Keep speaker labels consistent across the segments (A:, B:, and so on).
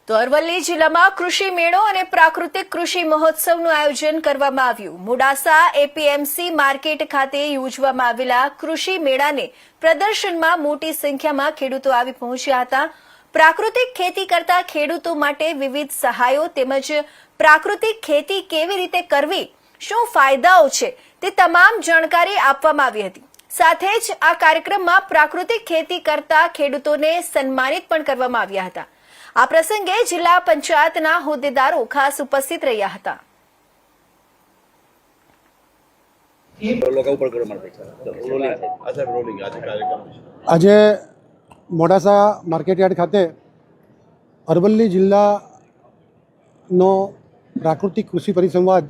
A: તો અરવલ્લી જિલ્લામાં કૃષિ મેળો અને પ્રાકૃતિક કૃષિ મહોત્સવનું આયોજન કરવામાં આવ્યું। મોડાસા એપીએમસી માર્કેટ ખાતે યોજવામાં આવેલા કૃષિ મેળાને પ્રદર્શનમાં મોટી સંખ્યામાં ખેડૂતો આવી પહોંચ્યા હતા। પ્રાકૃતિક ખેતી કરતા ખેડૂતો માટે વિવિધ સહાયો તેમજ પ્રાકૃતિક ખેતી કેવી રીતે કરવી, શું ફાયદાઓ છે તે તમામ જાણકારી આપવામાં આવી હતી। સાથે જ આ કાર્યક્રમમાં પ્રાકૃતિક ખેતી કરતા ખેડૂતોને સન્માનિત પણ કરવામાં આવ્યા હતા। આ પ્રસંગે જિલ્લા પંચાયતના હોદ્દેદારો ખાસ ઉપસ્થિત રહ્યા હતા।
B: આજે મોડાસા માર્કેટયાર્ડ ખાતે અરવલ્લી જિલ્લાનો પ્રાકૃતિક કૃષિ પરિસંવાદ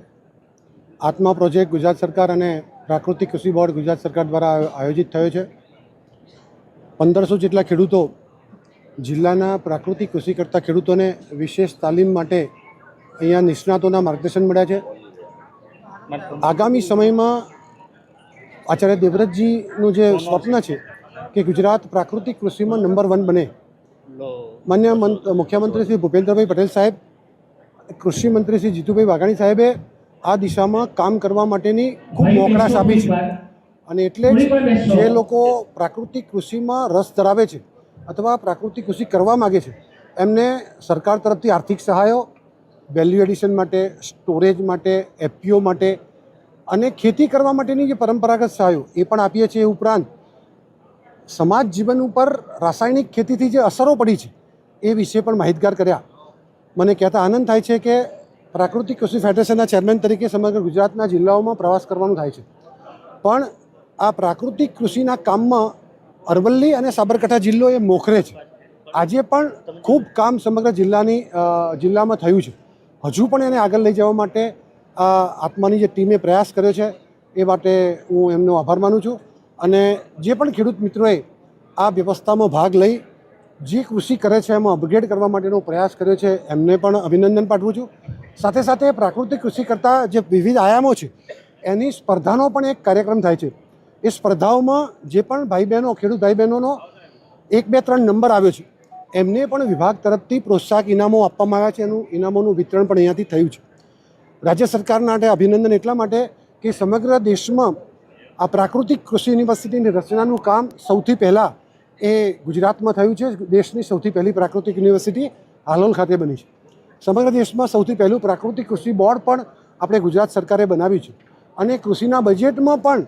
B: આત્મા પ્રોજેક્ટ ગુજરાત સરકાર અને પ્રાકૃતિક કૃષિ બોર્ડ ગુજરાત સરકાર દ્વારા આયોજિત થયો છે। 1500 જેટલા ખેડૂતો જિલ્લાના પ્રાકૃતિક કૃષિ કરતા ખેડૂતોને વિશેષ તાલીમ માટે અહીંયા નિષ્ણાતોના માર્ગદર્શન મળ્યા છે। આગામી સમયમાં આચાર્ય દેવવ્રતજીનું જે સ્વપ્ન છે કે ગુજરાત પ્રાકૃતિક કૃષિમાં નંબર 1 બને, માન્ય મુખ્યમંત્રી શ્રી ભૂપેન્દ્રભાઈ પટેલ સાહેબ, કૃષિ મંત્રી શ્રી જીતુભાઈ વાઘાણી સાહેબે આ દિશામાં કામ કરવા માટેની ખૂબ મોકળાશ આપી છે। અને એટલે જ જે લોકો પ્રાકૃતિક કૃષિમાં રસ ધરાવે છે અથવા પ્રાકૃતિક કૃષિ કરવા માગે છે એમને સરકાર તરફથી આર્થિક સહાયો, વેલ્યુ એડિશન માટે, સ્ટોરેજ માટે, એફપીઓ માટે અને ખેતી કરવા માટેની જે પરંપરાગત સહાયો એ પણ આપીએ છીએ। એ ઉપરાંત સમાજ જીવન ઉપર રાસાયણિક ખેતીથી જે અસરો પડી છે એ વિશે પણ માહિતગાર કર્યા। મને કહેતા આનંદ થાય છે કે પ્રાકૃતિક કૃષિ ફેડરેશનના ચેરમેન તરીકે સમગ્ર ગુજરાતના જિલ્લાઓમાં પ્રવાસ કરવાનું થાય છે, પણ આ પ્રાકૃતિક કૃષિના કામમાં અરવલ્લી અને સાબરકાંઠા જિલ્લો એ મોખરે છે। આજે પણ ખૂબ કામ સમગ્ર જિલ્લામાં થયું છે। હજુ પણ એને આગળ લઈ જવા માટે આ આત્માની જે ટીમે પ્રયાસ કર્યો છે એ માટે હું એમનો આભાર માનું છું। અને જે પણ ખેડૂત મિત્રોએ આ વ્યવસ્થામાં ભાગ લઈ જે કૃષિ કરે છે એમાં અપગ્રેડ કરવા માટેનો પ્રયાસ કર્યો છે એમને પણ અભિનંદન પાઠવું છું। સાથે સાથે પ્રાકૃતિક કૃષિ કરતા જે વિવિધ આયામો છે એની સ્પર્ધાનો પણ એક કાર્યક્રમ થાય છે। એ સ્પર્ધાઓમાં જે પણ ભાઈ બહેનો, ખેડૂત ભાઈ બહેનોનો 1, 2, 3 નંબર આવ્યો છે એમને પણ વિભાગ તરફથી પ્રોત્સાહક ઇનામો આપવામાં આવ્યા છે। એનું ઇનામોનું વિતરણ પણ અહીંયાથી થયું છે। રાજ્ય સરકાર માટે અભિનંદન એટલા માટે કે સમગ્ર દેશમાં આ પ્રાકૃતિક કૃષિ યુનિવર્સિટીની રચનાનું કામ સૌથી પહેલાં એ ગુજરાતમાં થયું છે। દેશની સૌથી પહેલી પ્રાકૃતિક યુનિવર્સિટી હાલોલ ખાતે બની છે। સમગ્ર દેશમાં સૌથી પહેલું પ્રાકૃતિક કૃષિ બોર્ડ પણ આપણે ગુજરાત સરકારે બનાવ્યું છે અને કૃષિના બજેટમાં પણ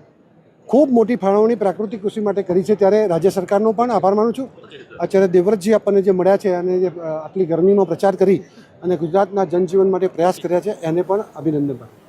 B: ખૂબ મોટી ફાળવણી પ્રાકૃતિક કૃષિ માટે કરી છે। ત્યારે રાજ્ય સરકારનો પણ આભાર માનું છું। આચાર્ય દેવવ્રતજી આપણને જે મળ્યા છે અને જે આટલી ગરમીમાં પ્રચાર કરી અને ગુજરાતના જનજીવન માટે પ્રયાસ કર્યા છે એને પણ અભિનંદન પાઠવું।